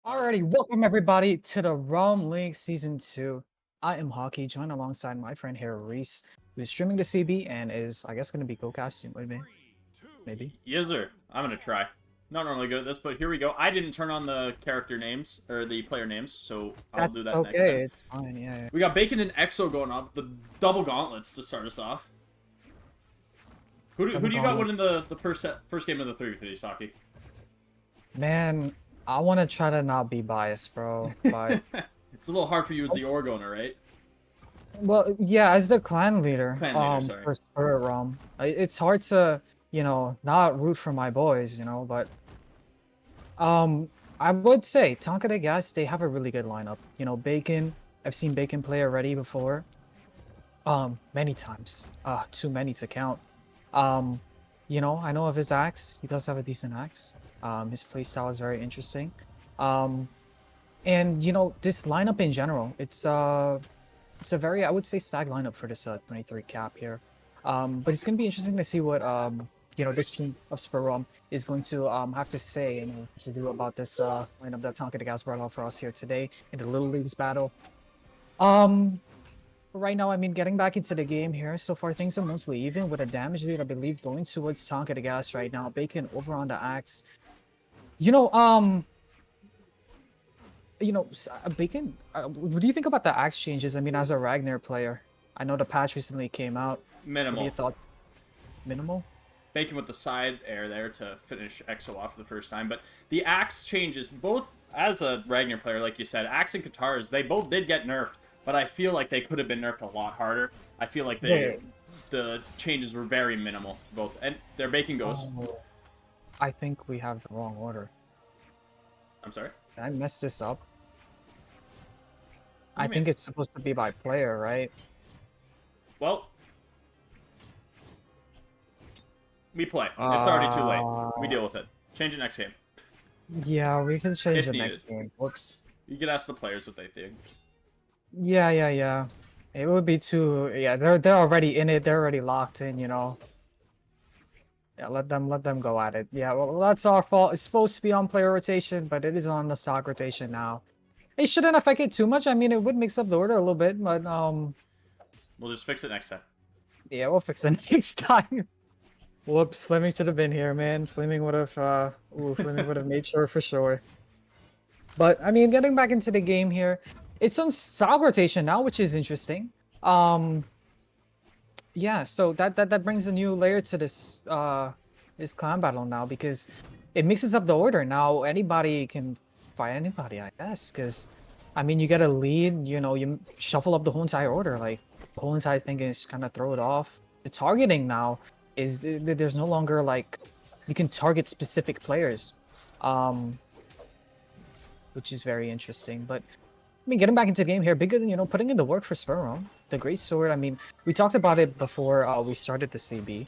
Alrighty, welcome everybody to the Realm League Season 2. I am Hockey, joined alongside my friend here, Reese, who's streaming the CB and is, I guess, going to be co-casting with me. Maybe. Yes, sir. I'm gonna try. Not normally good at this, but here we go. I didn't turn on the character names, or the player names, so I'll do that next time. It's fine, yeah. We got Bacon and Exo going on, the double gauntlets to start us off. Who do you got winning the first game of the 3v3, Saki? Man, I want to try to not be biased, bro, but... It's a little hard for you as the org owner, right? Well, yeah, as the clan leader, Sorry. for SpiritRealm, it's hard to, not root for my boys, but... I would say, Tanque de Gas, they have a really good lineup. Bacon, I've seen Bacon play already before. Many times. Too many to count. I know of his axe. He does have a decent axe. His playstyle is very interesting. And this lineup in general, it's a very, I would say, stacked lineup for this 23 cap here. But it's gonna be interesting to see what this team of SpiritRealm is going to have to say and to do about this lineup that Tanque de Gas brought out for us here today in the Little Leagues battle. Right now, I mean, getting back into the game here, so far things are mostly even with a damage lead, I believe, going towards Tanque de Gas right now. Bacon over on the axe. Bacon, what do you think about the axe changes? I mean, as a Ragnar player, I know the patch recently came out. Minimal. What do you thought? Minimal? Bacon with the side air there to finish Exo off for the first time, but the axe changes, both as a Ragnar player, like you said, axe and Katars, they both did get nerfed. But I feel like they could have been nerfed a lot harder. I feel like the changes were very minimal, both. And their Bacon goes. I think we have the wrong order. I'm sorry? Did I mess this up? I think it's supposed to be by player, right? Well, we play. It's already too late. We deal with it. Change it next game. Yeah, we can change the next game. Whoops. You can ask the players what they think. Yeah. It would be too. Yeah, they're already in it. They're already locked in. Yeah, let them go at it. Yeah, well, that's our fault. It's supposed to be on player rotation, but it is on the stock rotation now. It shouldn't affect it too much. I mean, it would mix up the order a little bit, but we'll just fix it next time. Yeah, we'll fix it next time. Whoops, Fleming should have been here, man. Fleming would have. Fleming would have made sure for sure. But I mean, getting back into the game here. It's on stock rotation now, which is interesting. Yeah, so that brings a new layer to this this clan battle now, because it mixes up the order. Now anybody can fight anybody, I guess, because I mean, you get a lead, you shuffle up the whole entire order, like the whole entire thing is kind of throw it off. The targeting now is there's no longer like you can target specific players, which is very interesting. But I mean, getting back into the game here, bigger than, putting in the work for SpiritRealm. The Great Sword, I mean, we talked about it before we started the CB.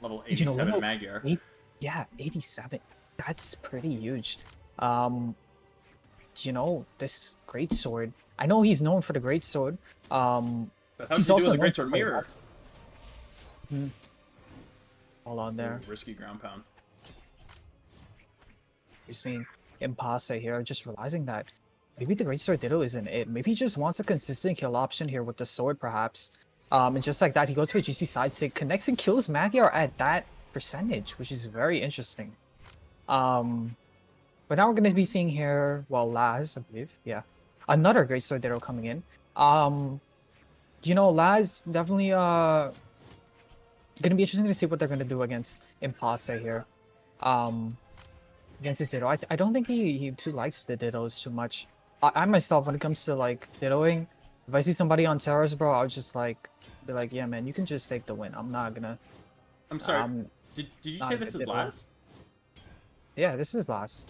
Level 87 Magyar. Yeah, 87. That's pretty huge. This Great Sword, I know he's known for the Great Sword. He's also the Great Sword mirror. Hold on there. Ooh, risky ground pound. You're seeing Impasse here, just realizing that maybe the Great Sword Ditto isn't it. Maybe he just wants a consistent kill option here with the sword, perhaps. And just like that, he goes for a GC side stick, connects and kills Magyar at that percentage, which is very interesting. But now we're going to be seeing here, well, Laz, I believe, yeah, another Great Sword Ditto coming in. Laz definitely going to be interesting to see what they're going to do against Impasse here. Against his Ditto. I don't think he too likes the Dittos too much. I myself, when it comes to like Dittoing, if I see somebody on Terrace, bro, I'll just like be like, yeah, man, you can just take the win. I'm not gonna. I'm sorry. Did you say this is Laz? Yeah, this is Laz.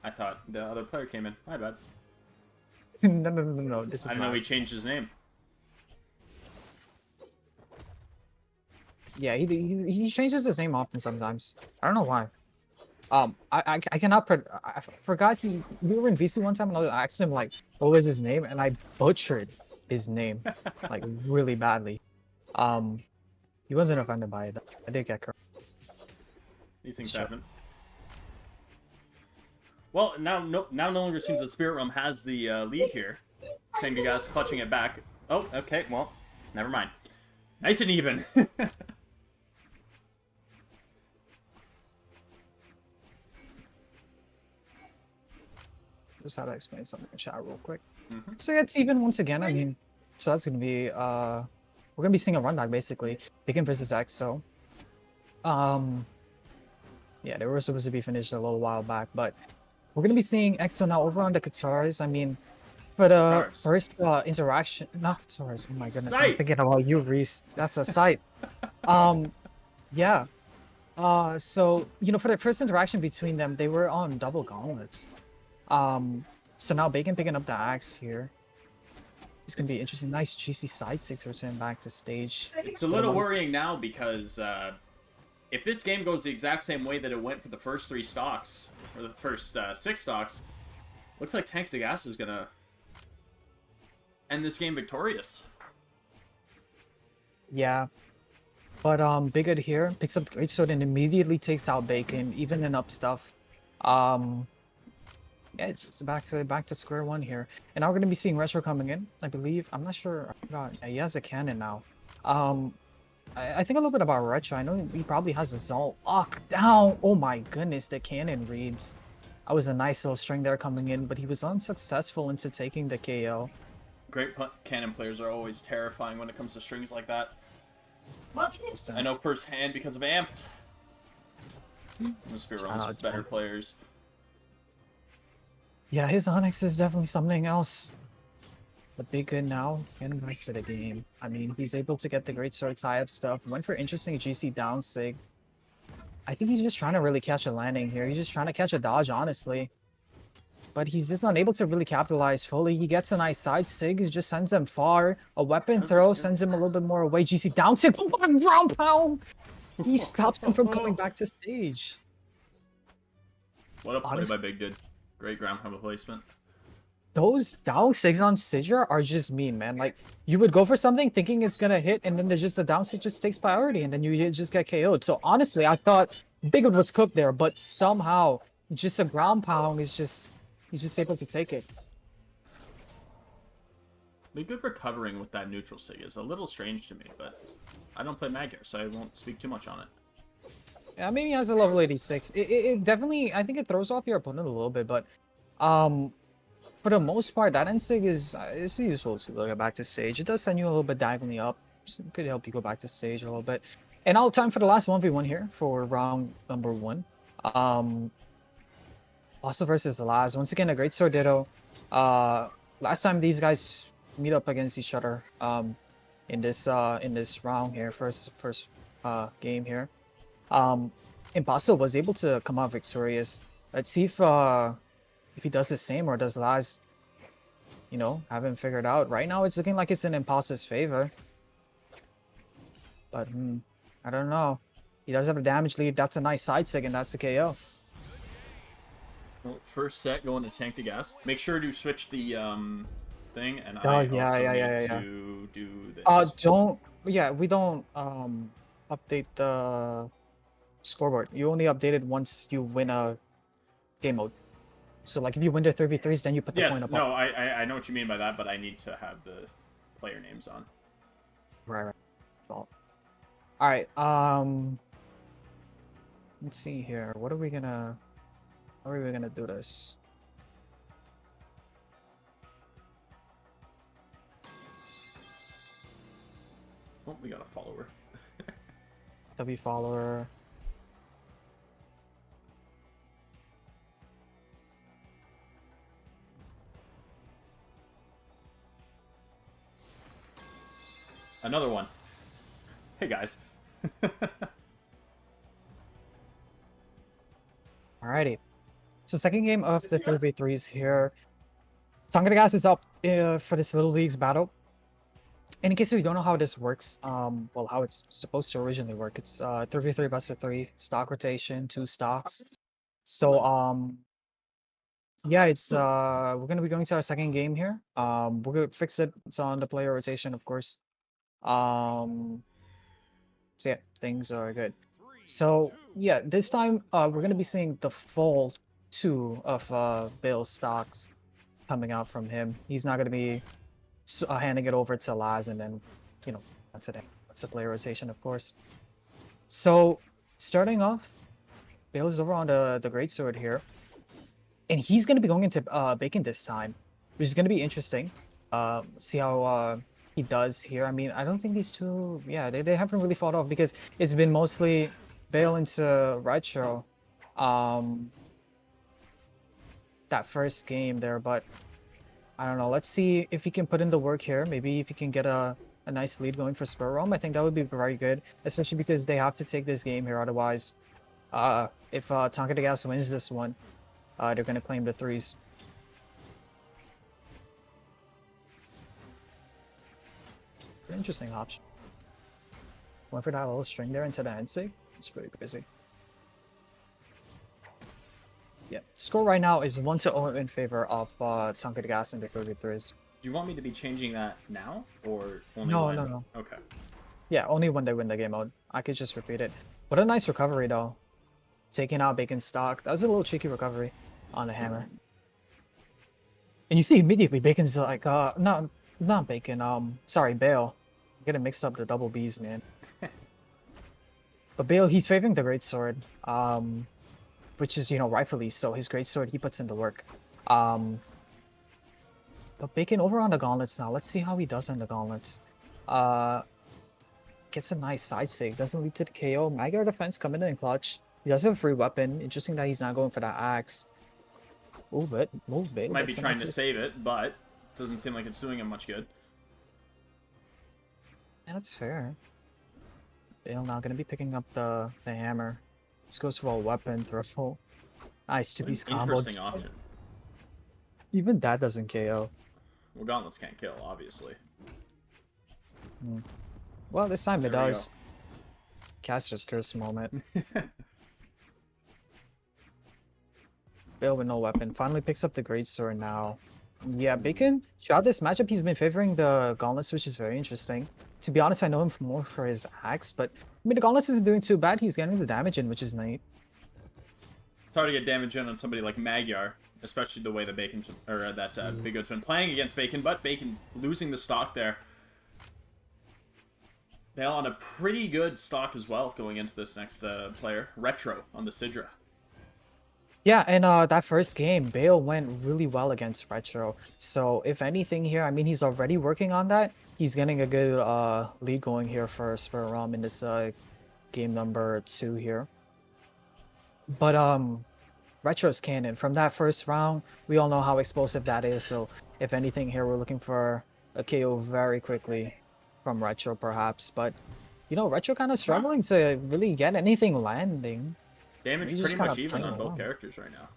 I thought the other player came in. My bad. No. This is. I know he changed his name. Yeah, he changes his name often sometimes. I don't know why. I cannot. I forgot we were in VC one time and I asked him like what was his name, and I butchered his name like really badly. He wasn't offended by it. I did get correct. These things Sure. happen. Well, now no longer seems that SpiritRealm has the lead here. Tanque clutching it back. Oh, okay, well, never mind. Nice and even. Just how to explain something in chat real quick. Mm-hmm. So yeah, it's even once again. I mean, so that's gonna be we're gonna be seeing a run back basically. Bacon versus X. So, yeah, they were supposed to be finished a little while back, but we're gonna be seeing EXO now over on the guitars. I mean, for the Guitars. first interaction, not guitars. Oh my goodness, I'm Sight. thinking about you, Reese. That's a sight. Yeah. So you know, for the first interaction between them, they were on double gauntlets. So now Bacon picking up the axe here. It's gonna be interesting. Nice juicy side stick to return back to stage. It's a little worrying now because if this game goes the exact same way that it went for the first 3 stocks, or the first 6 stocks, looks like Tanque is gonna end this game victorious. Yeah. But Big Good here picks up the great sword and immediately takes out Bacon, even in up stuff. Yeah, it's back to square one here. And now we're gonna be seeing Retro coming in, I believe. I'm not sure. I forgot. Yeah, he has a cannon now. I think a little bit about Retro. I know he probably has a Zol. Down! Oh my goodness, the cannon reads. That was a nice little string there coming in, but he was unsuccessful into taking the KO. Great cannon players are always terrifying when it comes to strings like that. 100%. I know firsthand because of Amped. The SpiritRealm's better players. Yeah, his Onyx is definitely something else. But Big Good now, getting back to the game. I mean, he's able to get the great sword tie-up stuff. Went for interesting GC down sig. I think he's just trying to really catch a landing here. He's just trying to catch a dodge, honestly. But he's just not able to really capitalize fully. He gets a nice side sig, he just sends him far. A weapon throw sends him a little bit more away. GC down sig, ground pound! He stops him from coming back to stage. What a play by Big Good. Great ground pound placement. Those down sigs on Sidra are just mean, man. Like, you would go for something thinking it's gonna hit, and then there's just a down sig just takes priority, and then you just get KO'd. So honestly, I thought Big Good was cooked there, but somehow, just a ground pound is just... he's just able to take it. Big Good recovering with that neutral sig is a little strange to me, but I don't play Magyar, so I won't speak too much on it. Yeah, I mean, he has a level 86. It definitely, I think it throws off your opponent a little bit, but for the most part, that N-Sig is useful to go back to stage. It does send you a little bit diagonally up. So it could help you go back to stage a little bit. And now time for the last 1v1 here for round number 1. Also versus Laz. Once again, a great sword ditto. Last time these guys meet up against each other in this round here, first game here. Impossible was able to come out victorious. Let's see if he does the same, or does Laz, you know, have him figured out. Right now, it's looking like it's in Impossi's favor. But I don't know. He does have a damage lead. That's a nice side sig, and that's the KO. Well, first set going to Tanque. Make sure to switch the thing, and Oh, I yeah, also yeah, need yeah. to do this. We don't update the scoreboard. You only update it once you win a game mode. So like if you win the 3v3s, then you put the point up. No, I know what you mean by that, but I need to have the player names on. Right. Well, all right. Let's see here. How are we gonna do this? Oh, we got a follower. W follower. Another one. Hey guys. Alrighty. So second game of the 3v3s here. Tanque is up for this Little Leagues battle. And in case you don't know how this works, well, how it's supposed to originally work, it's 3v3 best of 3, stock rotation, 2 stocks. So yeah, it's we're gonna be going to our second game here. We're gonna fix it. It's on the player rotation, of course. So yeah, things are good. So yeah, this time we're gonna be seeing the full 2 of Bale's stocks coming out from him. He's not gonna be handing it over to Laz and then, you know, that's it. That's the player rotation, of course. So starting off, Bale is over on the greatsword here, and he's gonna be going into Bacon this time, which is gonna be interesting. See how he does here. I mean, I don't think these two, yeah, they haven't really fought off because it's been mostly Bale into Retro. That first game there, but I don't know. Let's see if he can put in the work here. Maybe if he can get a nice lead going for SpiritRealm, I think that would be very good, especially because they have to take this game here. Otherwise, if Tanque de Gas wins this one, they're going to claim the 3s. Interesting option. Went for that little string there into the NC. It's pretty busy. Yeah, score right now is 1-0 in favor of Tanque de Gas and the 33s. Do you want me to be changing that now, or only No, when? no. Okay. Yeah, only when they win the game mode. I could just repeat it. What a nice recovery, though. Taking out Bacon's stock. That was a little cheeky recovery on the hammer. And you see immediately Bacon's like, no, not Bacon, sorry, Bale. I'm getting mixed up the double Bs, man. But Bale, he's favoring the greatsword, which is, you know, rightfully so. His greatsword, he puts in the work. But Bacon over on the gauntlets now. Let's see how he does on the gauntlets. Gets a nice side save. Doesn't lead to the KO. Magyar defense coming in clutch. He does have a free weapon. Interesting that he's not going for that axe. Move it. Move it. Might be trying to save it, but doesn't seem like it's doing him much good. Yeah, that's fair. Bale now going to be picking up the hammer. Just goes for a weapon throw. Nice 2-piece combo. Interesting option. Even that doesn't KO. Well, gauntlets can't kill, obviously. Well, this time it There we does. Caster's curse moment. Bale with no weapon. Finally picks up the greatsword now. Yeah, Bacon, throughout this matchup, he's been favoring the gauntlets, which is very interesting. To be honest, I know him more for his axe, but I mean, the gauntlets isn't doing too bad. He's getting the damage in, which is neat. It's hard to get damage in on somebody like Magyar, especially the way that Bacon, or that Big Goat's been playing against Bacon, but Bacon losing the stock there. Bale on a pretty good stock as well going into this next player, Retro on the Sidra. Yeah, and that first game, Bale went really well against Retro. So if anything here, I mean, he's already working on that. He's getting a good lead going here for SpiritRealm in this game number 2 here. But Retro's cannon from that first round, we all know how explosive that is. So if anything here, we're looking for a KO very quickly from Retro perhaps. But you know, Retro kind of struggling to really get anything landing. Damage He's pretty just much kinda even playing on both along. characters right now.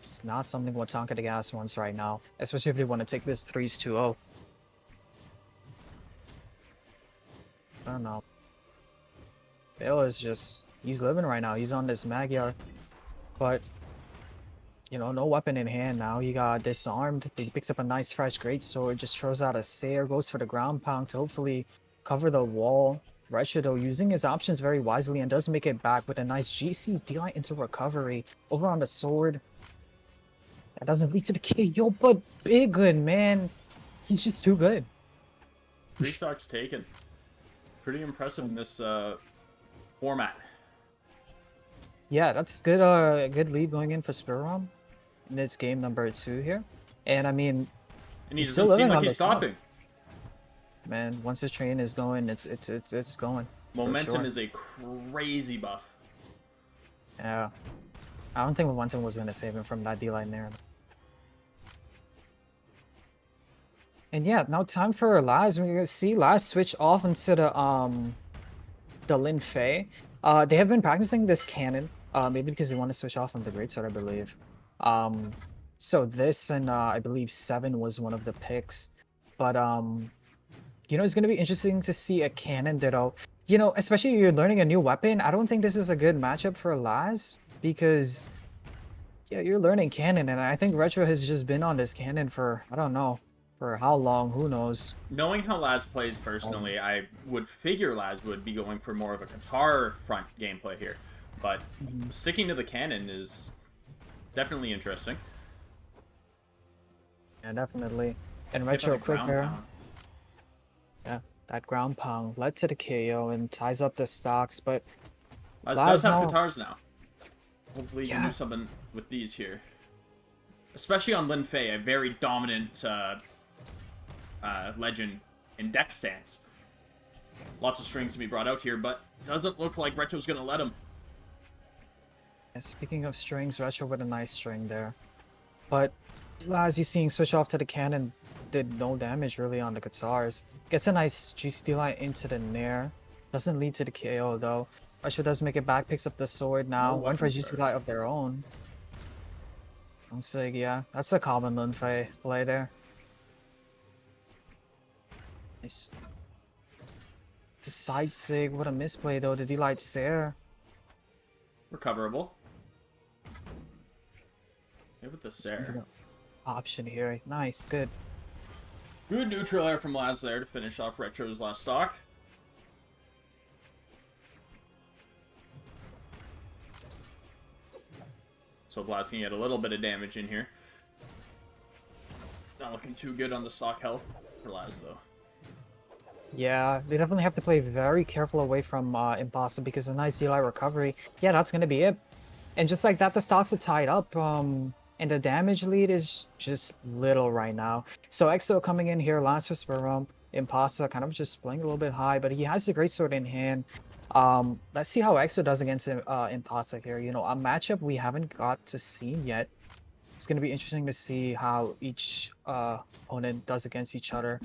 It's not something what Tanque de Gas wants right now, especially if they want to take this 3-2-0. I don't know. Bale is just, he's living right now. He's on this Magyar. But, you know, no weapon in hand now. He got disarmed. He picks up a nice fresh greatsword, just throws out a Sayer, goes for the ground pound to hopefully cover the wall. Retro, though, using his options very wisely and does make it back with a nice GC D-line into recovery. Over on the sword. That doesn't lead to the KO, but Big Good, man. He's just too good. 3 stocks taken. Pretty impressive in this format. Yeah, that's good. Good lead going in for SpiritRealm in this game number 2 here. And I mean, And he still doesn't seem living like on he's the top. stopping. Man, once the train is going, it's going. for Momentum sure. is a crazy buff. Yeah, I don't think Momentum was gonna save him from that D-line there. And yeah, now time for Laz. We're gonna see Laz switch off into the Lin Fei. They have been practicing this cannon, maybe because they want to switch off on the greatsword, I believe. So this and I believe 7 was one of the picks, but you know, it's gonna be interesting to see a cannon ditto. You know, especially if you're learning a new weapon. I don't think this is a good matchup for Laz because yeah, you're learning cannon, and I think Retro has just been on this cannon for I don't know. For how long? Who knows? Knowing how Laz plays personally, I would figure Laz would be going for more of a guitar front gameplay here. But sticking to the cannon is definitely interesting. Yeah, definitely. And retro quick there. Yeah, that ground pound led to the KO and ties up the stocks, but Laz does have now... Katars now. Hopefully he can do something with these here. Especially on Lin Fei, a very dominant legend in deck stance. Lots of strings to be brought out here, but doesn't look like Retro's going to let him. Yeah, speaking of strings, Retro with a nice string there. But as you seeing, switch off to the cannon, did no damage really on the Katars. Gets a nice GCD line into the Nair. Doesn't lead to the KO though. Retro does make it back, picks up the sword now. One for GCD line of their own. Sig, yeah, that's a common Lin Fei play there. Nice. The side sig, what a misplay though. Did he light Sair? Recoverable. Hit with the Sair. Option here. Nice, good. Good neutral air from Laz there to finish off Retro's last stock. So Blast can get a little bit of damage in here. Not looking too good on the stock health for Laz, though. Yeah, they definitely have to play very careful away from Imposter because a nice DLI recovery. Yeah, that's going to be it. And just like that, the stocks are tied up. And the damage lead is just little right now. So EXO coming in here, last for SpiritRealm. Imposter kind of just playing a little bit high, but he has the greatsword in hand. Let's see how EXO does against Imposter here. You know, a matchup we haven't got to see yet. It's going to be interesting to see how each opponent does against each other.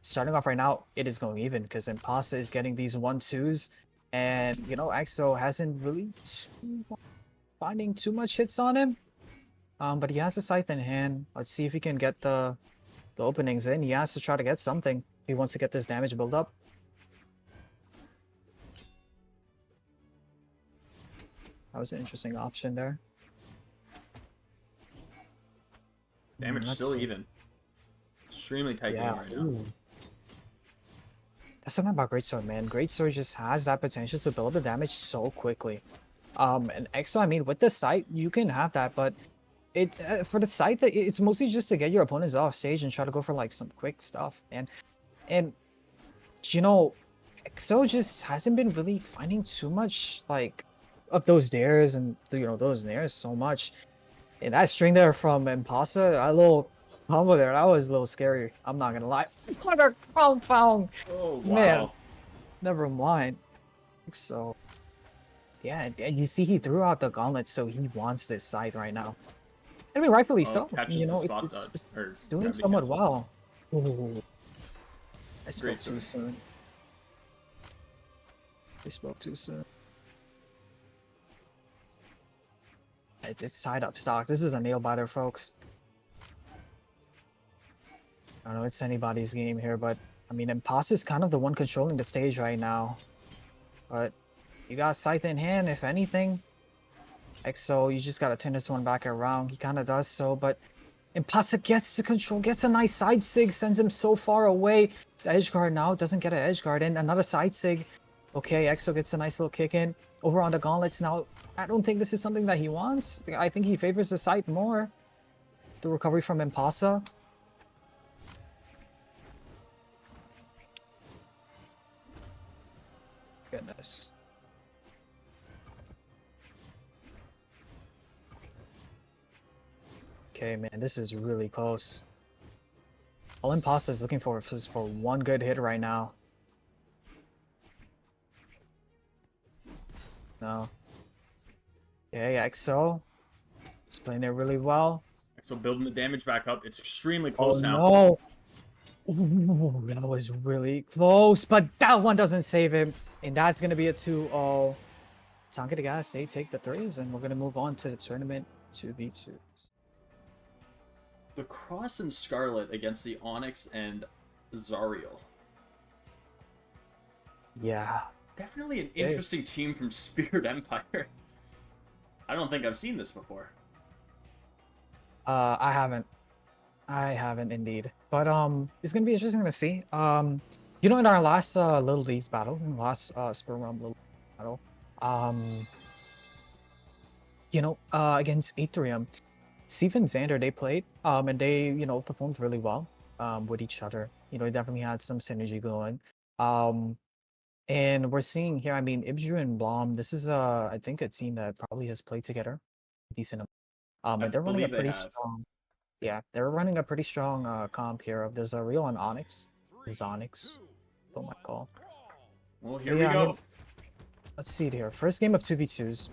Starting off right now, it is going even because Imposter is getting these 1-2s. And, you know, EXO hasn't really finding too much hits on him. But he has a scythe in hand. Let's see if he can get the openings in. He has to try to get something. He wants to get this damage build up. That was an interesting option there. Damage still even. Extremely tight game right now. That's something about Greatsword, man. Greatsword just has that potential to build the damage so quickly. And EXO, I mean, with the scythe, you can have that, but it for the scythe, it's mostly just to get your opponents off stage and try to go for like some quick stuff, man. And you know, EXO just hasn't been really finding too much like of those dares and those nairs so much. And that string there from Imposter, that little combo there, that was a little scary. I'm not gonna lie. What a compound! Oh wow! Man, never mind. So, yeah, and you see he threw out the gauntlet, so he wants this scythe right now. I mean, rightfully so. You know, it's doing somewhat well. Ooh. I spoke too soon. I spoke too soon. It's tied up stocks. This is a nail biter, folks. I don't know, it's anybody's game here, but I mean, Imposter's kind of the one controlling the stage right now. But you got Scythe in hand, if anything. EXO, you just gotta turn this one back around. He kind of does so, but Imposter gets the control, gets a nice side sig, sends him so far away. The edge guard now doesn't get an edge guard in. Another side sig. Okay, EXO gets a nice little kick in. Over on the gauntlets now. I don't think this is something that he wants. I think he favors the scythe more. The recovery from Imposter. Goodness. Okay, man, this is really close. All Imposter is looking for is for one good hit right now. No. Okay, EXO. It's playing it really well. EXO building the damage back up. It's extremely close now. No. Ooh, that was really close, but that one doesn't save him. And that's going to be a 2-0. Tanque the gas, they take the 3s, and we're going to move on to the tournament 2v2s. The Cross and Scarlet against the Onyx and Zariel. Yeah. Definitely an interesting team from Spirit Empire. I don't think I've seen this before. I haven't indeed. But it's gonna be interesting to see. You know, in our last Little Leagues battle, in the last SpiritRealm Little League battle, Against Aetherium, Steve and Xander, they played, and they, performed really well, with each other. They definitely had some synergy going. Um, and we're seeing here, I mean, Ibju and Blom, this is, I think a team that probably has played together decent. I And they're running a believe they pretty have. strong, yeah, they're running a pretty strong comp here. There's a Real on Onyx. There's Onyx. Oh my god. Well, But here yeah, we I go. mean, let's see it here. First game of 2v2s.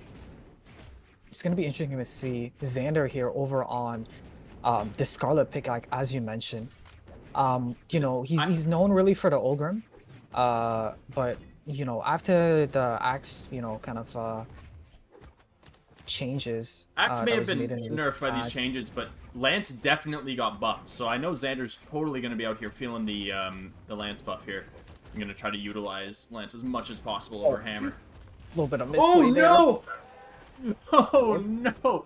It's gonna be interesting to see Xander here over on the Scarlet pick, like as you mentioned. He's known really for the Ulgrim. But after the Axe, kind of changes Axe may that have was been made in the nerfed recent by these patch. changes, but Lance definitely got buffed. So I know Xander's totally going to be out here feeling the Lance buff here. I'm going to try to utilize Lance as much as possible over Hammer. A little bit of Oh misplay there. no! Oh no!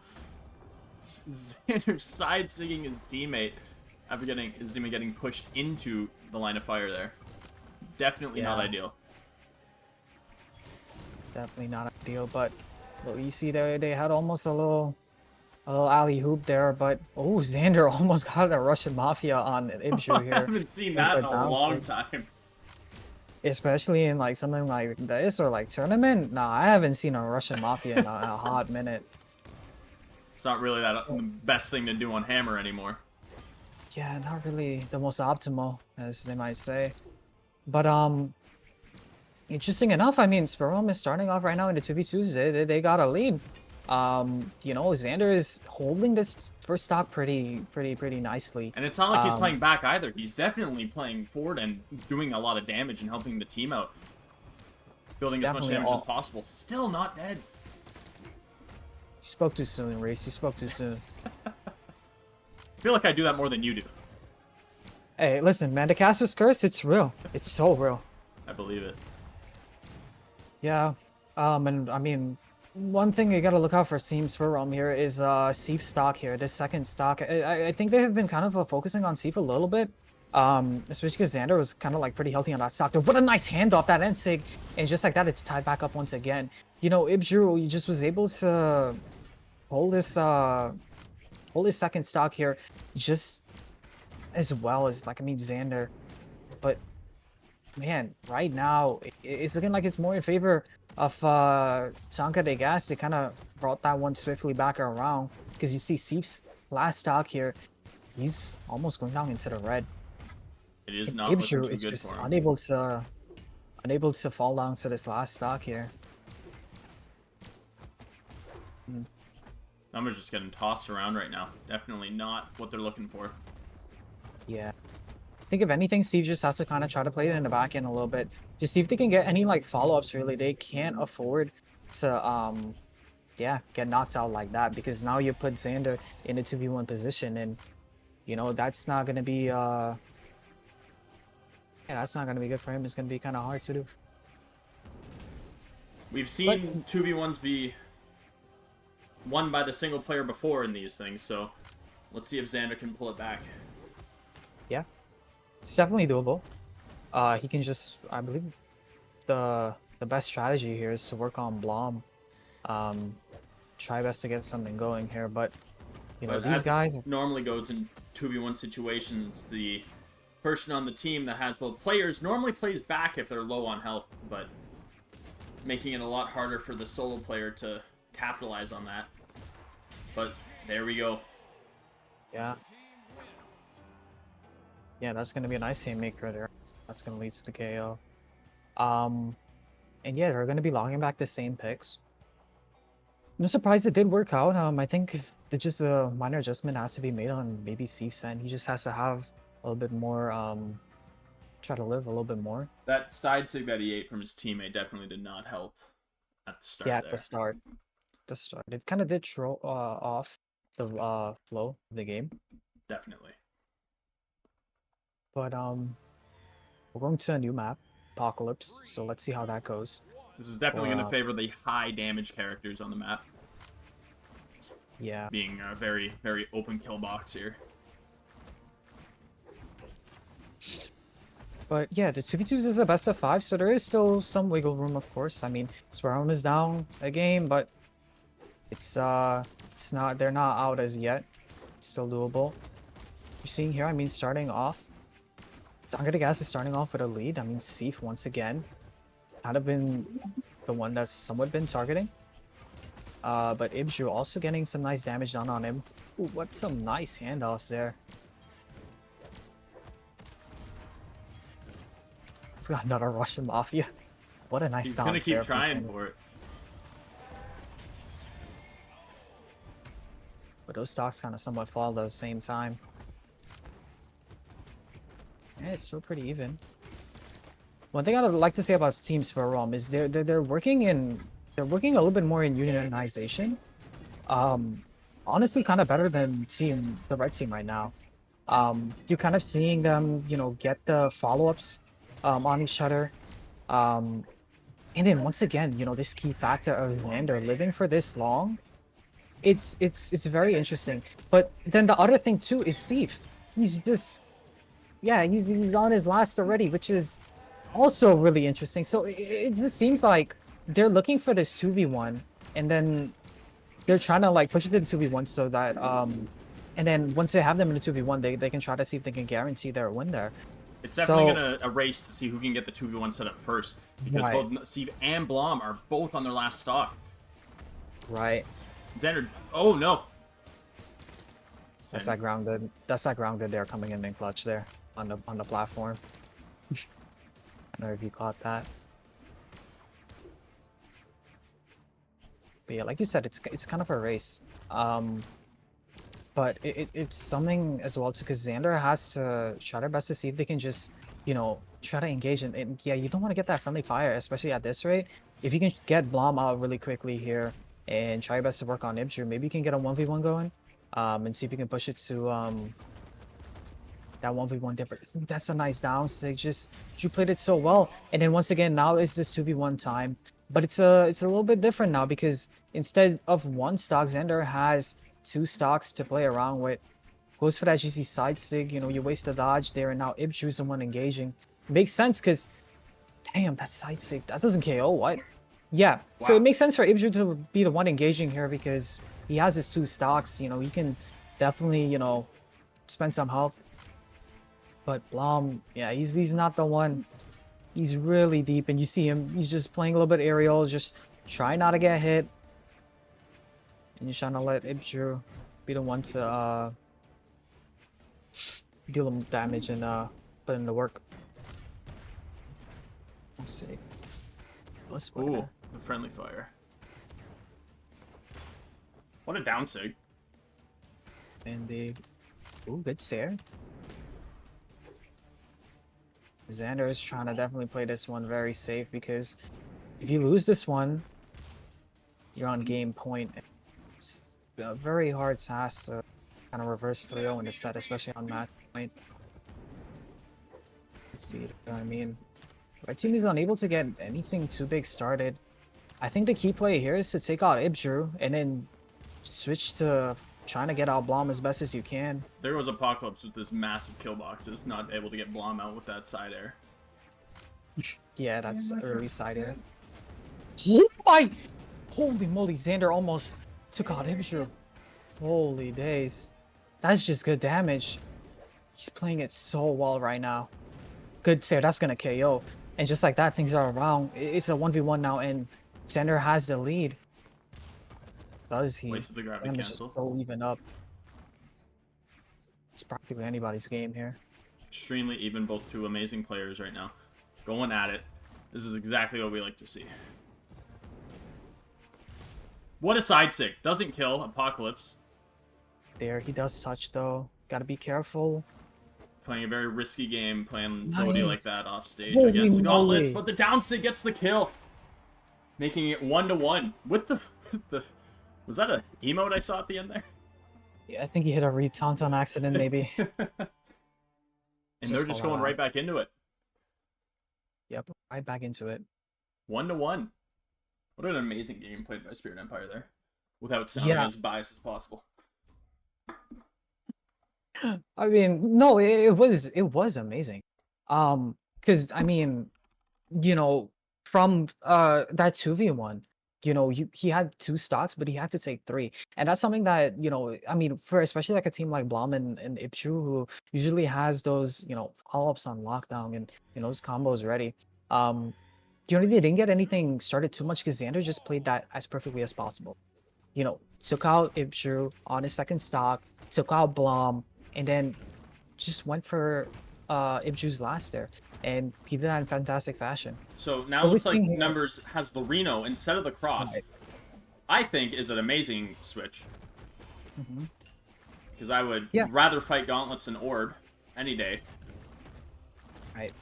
Xander side-sigging his teammate after getting his teammate getting pushed into the line of fire there. Definitely not Yeah. ideal. Definitely not ideal, but well, you see there they had almost a little alley hoop there, but oh, Xander almost got a Russian Mafia on Ibju I here. haven't seen Going that for in a down long kick. time. Especially in like something like this or like tournament. Nah, I haven't seen a Russian Mafia in a hot minute. It's not really that the best thing to do on Hammer anymore. Yeah, not really the most optimal, as they might say. But interesting enough, I mean, SpiritRealm is starting off right now in the 2v2s. They got a lead. Xander is holding this first stock pretty nicely. And it's not like he's playing back either. He's definitely playing forward and doing a lot of damage and helping the team out. Building as much damage as possible. Still not dead. You spoke too soon, Race. You spoke too soon. I feel like I do that more than you do. Hey, listen, man, the caster's curse, it's real. It's so real. I believe it. Yeah. And I mean, one thing you gotta look out for Team SpiritRealm here is Seif stock here, this second stock. I think they have been kind of focusing on Seif a little bit. Especially because Xander was kind of like pretty healthy on that stock. What a nice handoff, that end sig, and just like that, it's tied back up once again. Ibju, he just was able to hold his second stock here, just as well as like Xander. But man, right now it's looking like it's more in favor of Tanque de Gas. They kind of brought that one swiftly back around because you see Seif's last stock here, he's almost going down into the red. It is not looking too is good just for him. unable to fall down to this last stock here. Numbers just getting tossed around right now. Definitely not what they're looking for. Yeah. I think if anything, Steve just has to kind of try to play it in the back end a little bit. Just see if they can get any like follow-ups really. They can't afford to get knocked out like that, because now you put Xander in a 2v1 position, and that's not gonna be that's not gonna be good for him. It's gonna be kinda hard to do. We've seen 2v1s be won by the single player before in these things, so let's see if Xander can pull it back. Yeah. It's definitely doable. He can just, I believe the best strategy here is to work on Blom. Try best to get something going here, but these guys normally goes in 2v1 situations, the person on the team that has both players normally plays back if they're low on health, but making it a lot harder for the solo player to capitalize on that. But there we go. Yeah. Yeah, that's gonna be a nice haymaker there. That's gonna lead to the KO. And yeah, they're gonna be logging back the same picks. No surprise it did work out. I think that just a minor adjustment has to be made on maybe Seif's end. He just has to have a little bit more, try to live a little bit more. That side sig that he ate from his teammate definitely did not help at the start. Yeah, at the start. It kind of did throw off the flow of the game. Definitely. But we're going to a new map, Apocalypse, so let's see how that goes. This is definitely going to favor the high damage characters on the map. Yeah. Being a very, very open kill box here. But yeah, the 2v2s is a best of 5, so there is still some wiggle room, of course. I mean, SpiritRealm is down a game, but It's not, they're not out as yet. It's still doable. You're seeing here, I mean, starting off, Tanque de Gas is starting off with a lead. I mean, Seif once again kind of been the one that's somewhat been targeting. But Ibju also getting some nice damage done on him. Ooh, what some nice handoffs there. Got another Russian Mafia. What a nice He's gonna dance keep there trying for it. But those stocks kind of somewhat fall at the same time. Yeah, it's still pretty even. One thing I'd like to say about Team SpiritRealm is they're working a little bit more in unionization. Honestly, kind of better than the red team right now. You're kind of seeing them, you know, get the follow-ups on each other. And then once again, you know, this key factor of Xander living for this long, it's very interesting. But then the other thing too is Seif. He's just, yeah, he's on his last already, which is also really interesting. So it just seems like they're looking for this 2v1, and then they're trying to like push it to the 2v1 so that and then once they have them in the 2v1, they can try to see if they can guarantee their win there. It's definitely gonna a race to see who can get the 2v1 set up first, because Right. both Seif and Blom are both on their last stock. Right. Xander, oh no! That's that grounded. That's that grounded there coming in clutch there on the platform. I don't know if you caught that. But yeah, like you said, it's kind of a race. But it's something as well too, because Xander has to try their best to see if they can just, you know, try to engage and yeah, you don't want to get that friendly fire, especially at this rate. If you can get Blom out really quickly here and try your best to work on Ibju, maybe you can get a 1v1 going. And see if you can push it to that 1v1 different. That's a nice down sig. Just you played it so well. And then once again, now is this 2v1 time. But it's a little bit different now, because instead of one stock, Xander has two stocks to play around with. Goes for that GC side sig, you know, you waste a dodge there, and now Ibju's the one engaging. Makes sense, because damn, that side sig, that doesn't KO, what? Yeah, so Wow. it makes sense for Ibju to be the one engaging here, because he has his two stocks, you know, he can definitely, you know, spend some health. But Blom, yeah, he's not the one. He's really deep, and you see him, he's just playing a little bit aerial, just trying not to get hit. And you're trying to let Ibju be the one to deal him damage and put in the work. Let's see. Let's put Ooh, the friendly fire. What a down sig. And the ooh, good stare. Xander is trying to definitely play this one very safe, because if you lose this one, you're on game point. It's a very hard task to kind of reverse 3-0 in the set, especially on match point. Let's see, you know what I mean? Red team is unable to get anything too big started. I think the key play here is to take out Ibju and then switch to trying to get out Blom as best as you can. There was Apocalypse with this massive kill boxes, not able to get Blom out with that side air. Yeah, that's early side air. Oh my! Holy moly, Xander almost took out Ibju. Holy days. That's just good damage. He's playing it so well right now. Good save, that's gonna KO. And just like that, things are around. It's a 1v1 now, and Xander has the lead. Does he? Wasted the gravity Damage is cancel. so even up. It's practically anybody's game here. Extremely even, both two amazing players right now. Going at it. This is exactly what we like to see. What a side sig. Doesn't kill Apocalypse. There, he does touch though. Gotta be careful. Playing a very risky game, playing Nice. Fody like that off stage Holy against the Gauntlets. moly. But the down sig gets the kill. Making it 1-1. With the... Was that a emote I saw at the end there? Yeah, I think he hit a retaunt on accident, maybe. And they're just going right back into it. Yep, right back into it. 1-1. What an amazing game played by Spirit Empire there. Without sounding as biased as possible. I mean, no, it was amazing. Because I mean, you know, from that 2v1, you know, he had 2 stocks, but he had to take 3. And that's something that, you know, I mean, for especially like a team like Blom and Ipchu, who usually has those, you know, all-ups on lockdown and, you know, those combos ready. You know, they didn't get anything started too much because Xander just played that as perfectly as possible. You know, took out Ipchu on his second stock, took out Blom, and then just went for Ibju's last there. And he did that in fantastic fashion. So now But it we're looks like seeing here, Numbers has the Reno instead of the Cross. right, I think is an amazing switch. mhm. Because I would Yeah, rather fight Gauntlets than Orb any day. right.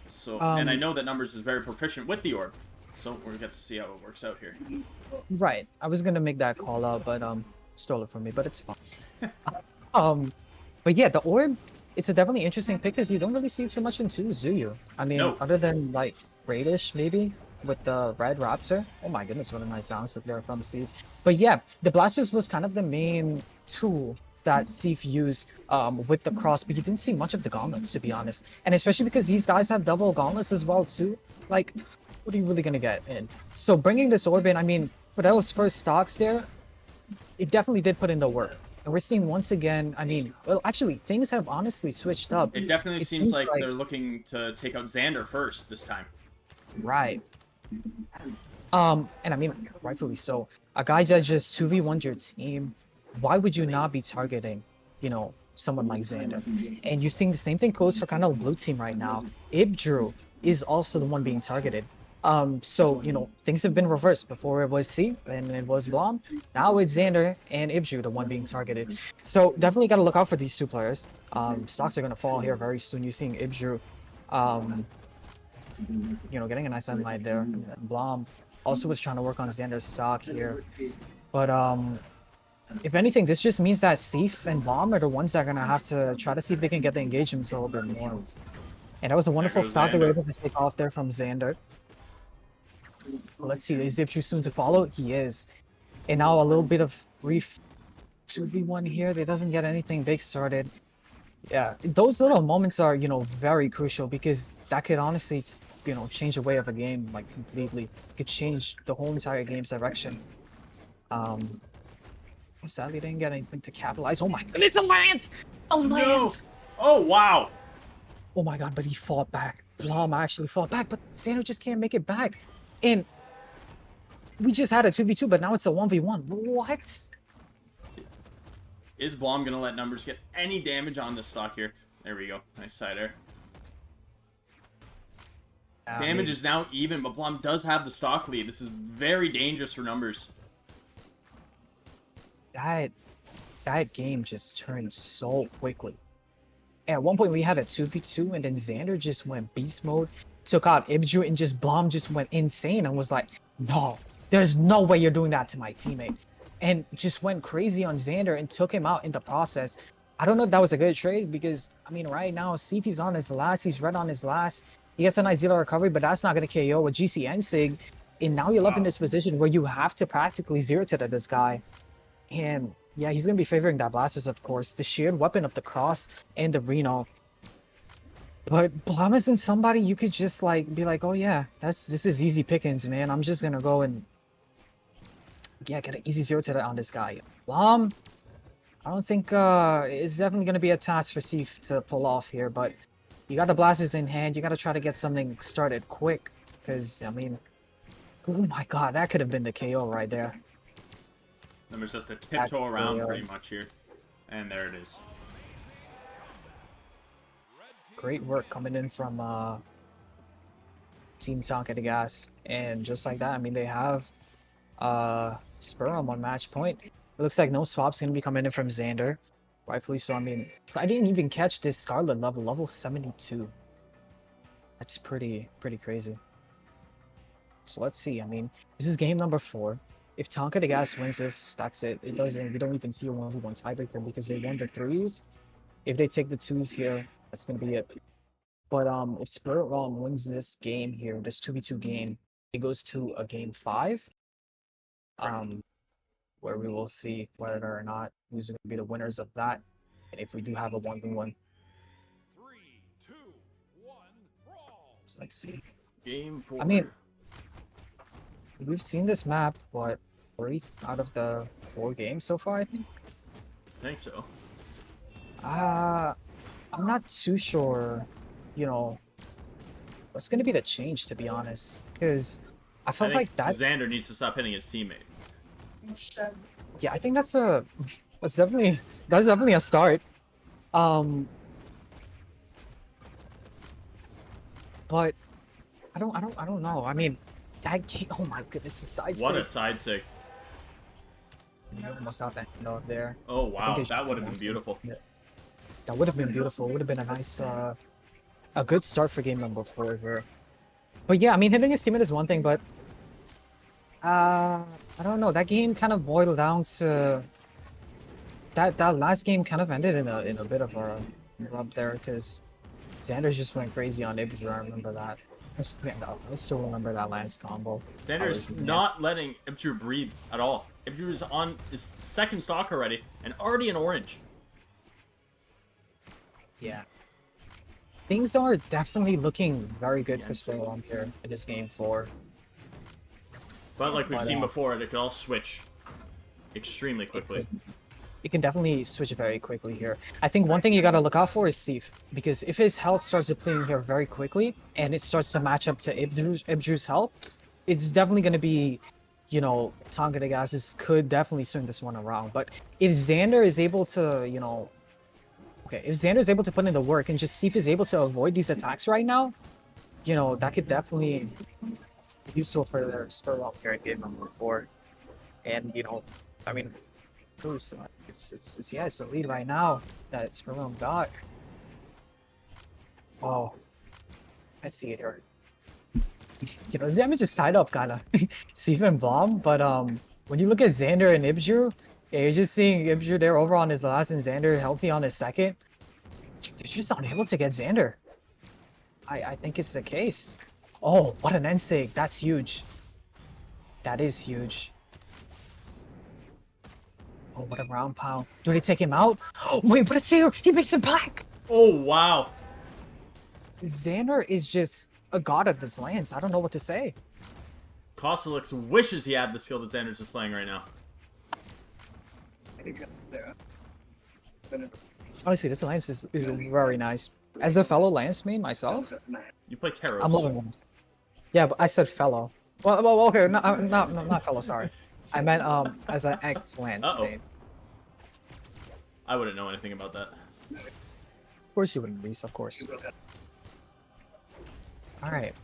So, and I know that Numbers is very proficient with the Orb. So we're gonna get to see how it works out here. Right. I was gonna make that call out, but stole it from me, but it's fine. Um, but yeah, the orb, it's a definitely interesting pick because you don't really see too much in twos, do you? I mean, No. other than like Radish maybe with the red Raptor. Oh my goodness, what a nice sound there from Steve. But yeah, the blasters was kind of the main tool that Sif used with the cross, but you didn't see much of the gauntlets to be honest. And especially because these guys have double gauntlets as well too. Like, what are you really gonna get in? So bringing this orb in, I mean, for those first stocks there, it definitely did put in the work. And we're seeing once again, I mean, well, actually, things have honestly switched up. It definitely It seems seems like like, they're looking to take out Xander first this time. right. And I mean, rightfully so. A guy that just 2v1'd your team, why would you not be targeting, you know, someone like Xander? And you're seeing the same thing goes for kind of blue team right now. Ibdru is also the one being targeted. So, you know, things have been reversed. Before it was C and it was Blom. Now it's Xander and Ibju, the one being targeted. So definitely got to look out for these two players. Stocks are going to fall here very soon. You're seeing Ibju, you know, getting a nice endline there. And Blom also was trying to work on Xander's stock here. But, if anything, this just means that Sif and Blom are the ones that are going to have to try to see if they can get the engagements a little bit more. And that was a wonderful goes stock they were Xander. able to take off there from Xander. Let's see, is Zipchu soon to follow? He is. And now a little bit of brief 2v1 here. They doesn't get anything big started. Yeah, those little moments are, you know, very crucial because that could honestly, you know, change the way of a game, like, completely. It could change the whole entire game's direction. Sadly, didn't get anything to capitalize. Oh my goodness, a lance! A lance! No! Oh, wow! Oh my god, but he fought back. Blom actually fought back, but Xander just can't make it back. And we just had a 2v2, but now it's a 1v1. What? Is Blom gonna let Numbers get any damage on this stock here? There we go. Nice side air. Damage is now even, but Blom does have the stock lead. This is very dangerous for Numbers. That game just turned so quickly. At one point we had a 2v2 and then Xander just went beast mode, took out Ibju, and just Blom just went insane and was like, no, there's no way you're doing that to my teammate. And just went crazy on Xander and took him out in the process. I don't know if that was a good trade because, I mean, right now, Sifi's on his last, he's red on his last. He gets a nice Zilla recovery, but that's not going to KO with GC and Sig. And now you're left in this position where you have to practically zero to this guy. And yeah, he's going to be favoring that Blasters, of course. The shared weapon of the Cross and the Reno. But Blom isn't somebody you could just like be like, oh yeah, this is easy pickings, man. I'm just going to go and yeah, get an easy zero to that on this guy. Blom, I don't think it's definitely going to be a task for Sif to pull off here, but you got the Blasters in hand. You got to try to get something started quick because, I mean, oh my god, that could have been the KO right there. Numbers just a tiptoe around pretty much here. And there it is. Great work coming in from Team Tanque the Gas. And just like that, I mean, they have SpiritRealm on match point. It looks like no swap's going to be coming in from Xander. Rightfully so. I mean, I didn't even catch this Scarlet level 72. That's pretty crazy. So let's see. I mean, this is game number 4. If Tanque the Gas wins this, that's it. We don't even see a 1v1 tiebreaker because they won the 3s. If they take the 2s here, that's gonna be it. But if SpiritRealm wins this game here, this 2v2 game, it goes to a game 5. Where we will see whether or not who's gonna be the winners of that. And if we do have a 1v1. 3, 2, 1, brawl. So let's see. Game 4. I mean, we've seen this map, what, 3 out of the 4 games so far, I think? I think so. I'm not too sure, you know, what's gonna be the change, to be honest. Because I I felt think like that. Xander needs to stop hitting his teammate. Yeah, I think that's definitely a start. But I don't know. I mean, that game. Oh my goodness, the side What a stick. side stick. You almost got that hand off there. Oh wow, it's that just would have been awesome. beautiful. Yeah. That would have been beautiful. It would have been a nice, a good start for game number 4 here. But yeah, I mean, hitting his teammate is one thing, but I don't know. That game kind of boiled down to that last game kind of ended in a bit of a rub there because Xander just went crazy on Ibra. I remember that. I still remember that last combo. Xander's not letting Ibju breathe at all. Ibju is on his second stock already and already in orange. Yeah. Things are definitely looking very good for SpiritRealm here in this game 4. But like we've seen before, it could all switch extremely quickly. You can definitely switch very quickly here. I think one thing you gotta look out for is Sif, because if his health starts depleting here very quickly, and it starts to match up to Ibdru's health, it's definitely gonna be, you know, Tanque de Gases could definitely swing this one around. But if Xander is able to, you know, okay, if Xander is able to put in the work and just Sif is able to avoid these attacks right now, you know, that could definitely be useful for their SpiritRealm here in game number 4. And, you know, I mean, it's a lead right now that SpiritRealm got. Oh, I see it here. You know, the damage is tied up kind of. Sif and Blom, but when you look at Xander and Ibju, yeah, you're just seeing Ibju there over on his last and Xander healthy on his second. They're just unable to get Xander. I think it's the case. Oh, what an end stake. That's huge. That is huge. Oh, what a round pound. Do they take him out? Oh, wait, what a save! He makes it back! Oh wow. Xander is just a god at this lance. I don't know what to say. Kostelix wishes he had the skill that Xander's displaying right now. Honestly, this lance is very nice. As a fellow lance main myself, You play Taros. I'm loving it. Yeah, but I said fellow. Well, okay, not fellow. Sorry, I meant as an ex-lance main. I wouldn't know anything about that. Of course you wouldn't, Reese. Of course. All right,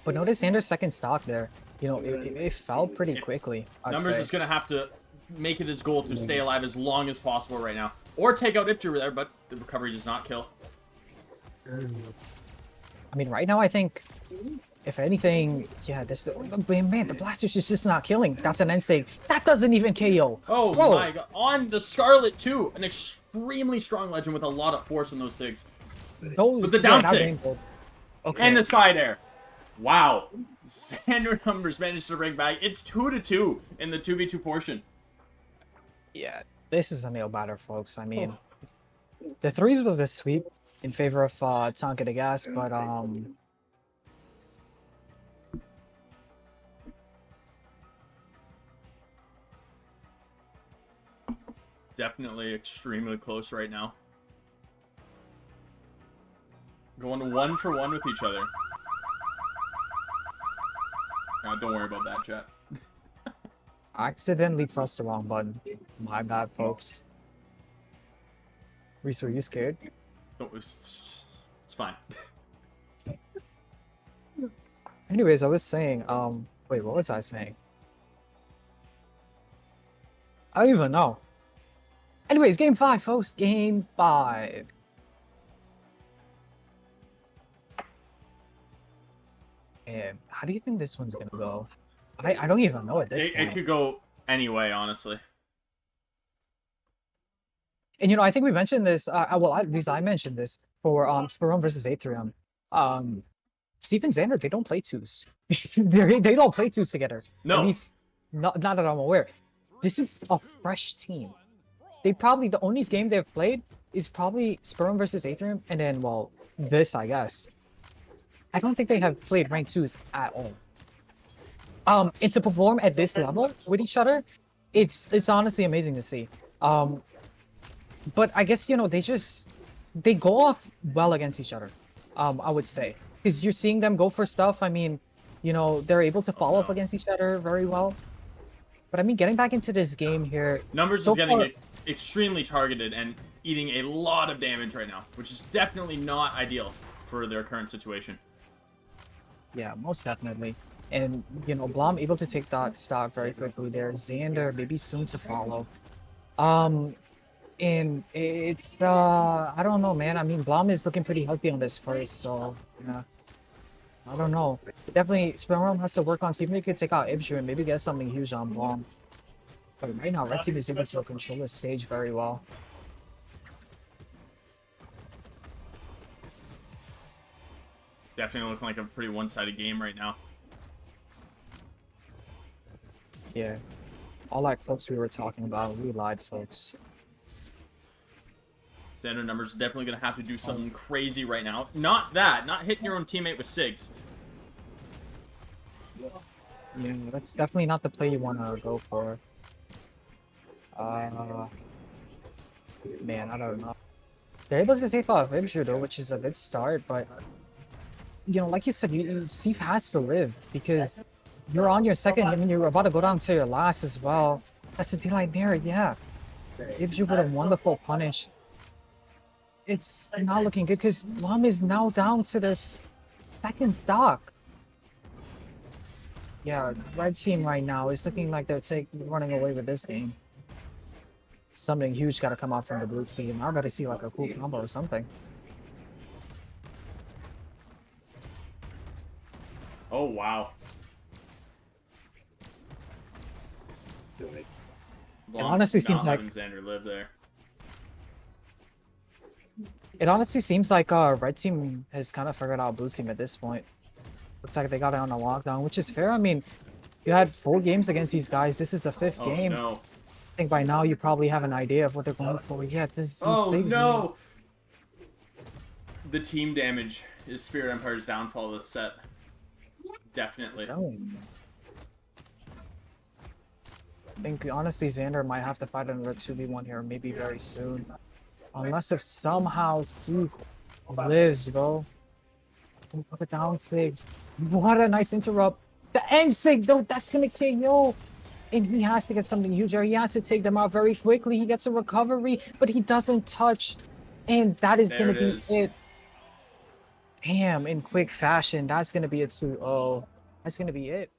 but notice Xander's second stock there. You know, it fell pretty quickly. Numbers is gonna have to make it his goal to stay alive as long as possible right now, or take out Ipju there, but the recovery does not kill. I mean, right now I think, if anything, yeah, this man, the blaster's just not killing. That's an end stake. That doesn't even KO. Oh Bro. my god! On the Scarlet too, an extremely strong legend with a lot of force in those SIGs. Those, With the down now sig. getting gold. Okay. And the side air. Wow. Xander Numbers managed to bring back. It's 2-2 in the 2v2 portion. Yeah, this is a nail biter, folks. I mean, the threes was the sweep in favor of Tanque de Gas, but Definitely extremely close right now. Going 1 for 1 with each other. Don't worry about that, chat. I accidentally pressed the wrong button. My bad, folks. Reese, were you scared? No, it's fine. Anyways, I was saying, wait, what was I saying? I don't even know. Anyways, game 5, folks. Game 5. And how do you think this one's gonna go? I don't even know at this point. It could go any way, honestly. And you know, I think we mentioned this. At least I mentioned this for SpiritRealm versus Aetherium. Steve and Xander, they don't play twos. they don't play twos together. No. At least not that I'm aware. This is a fresh team. They probably the only game they've played is probably SpiritRealm versus Aetherium, and then well, this I guess. I don't think they have played ranked twos at all. And to perform at this level with each other, it's honestly amazing to see. But I guess, you know, they go off well against each other. I would say, because you're seeing them go for stuff. I mean, you know, they're able to follow up against each other very well. But I mean, getting back into this game here, Numbers so is getting far, extremely targeted and eating a lot of damage right now, which is definitely not ideal for their current situation. yeah, most definitely. And you know, Blom able to take that stock very quickly there. Xander maybe soon to follow. And it's I don't know, man. I mean, Blom is looking pretty healthy on this first, so yeah. I don't know. Definitely, SpiritRealm has to work on see if they could take out Ibshu and maybe get something huge on Blom. But right now, Red Team is able to control the stage very well. Definitely looking like a pretty one-sided game right now. Yeah. All that folks we were talking about, we lied, folks. Xander Numbers is definitely going to have to do something crazy right now. Not hitting your own teammate with SIGs. Yeah, that's definitely not the play you want to go for. Man, I don't know. They're able to take off Ibshu though, which is a good start, but you know, like you said, Steve has to live because you're on your second. I mean, you're about to go down to your last as well. That's the deal right there. Yeah, Ibshu with a wonderful punish. It's not looking good because Blum is now down to this second stock. Yeah, Red Team right now is looking like they're running away with this game. Something huge got to come out from the blue team. I gotta see like a cool combo or something. Oh, wow. It honestly seems like Xander live there. It honestly seems like Red Team has kind of figured out Blue Team at this point. Looks like they got it on a lockdown, which is fair. I mean, you had 4 games against these guys. This is the 5th game. No. I think by now you probably have an idea of what they're going for. Yeah, this Oh saves no! The team damage is Spirit Empire's downfall this set. Definitely. So, I think honestly Xander might have to fight another 2v1 here, maybe very soon. Unless if somehow Sig lives, bro. Look it down, Sig. What a nice interrupt. The end Sig, though, that's gonna KO. And he has to get something huge, or he has to take them out very quickly. He gets a recovery, but he doesn't touch. And that is gonna be it. Damn, in quick fashion, that's gonna be a 2-0. That's gonna be it.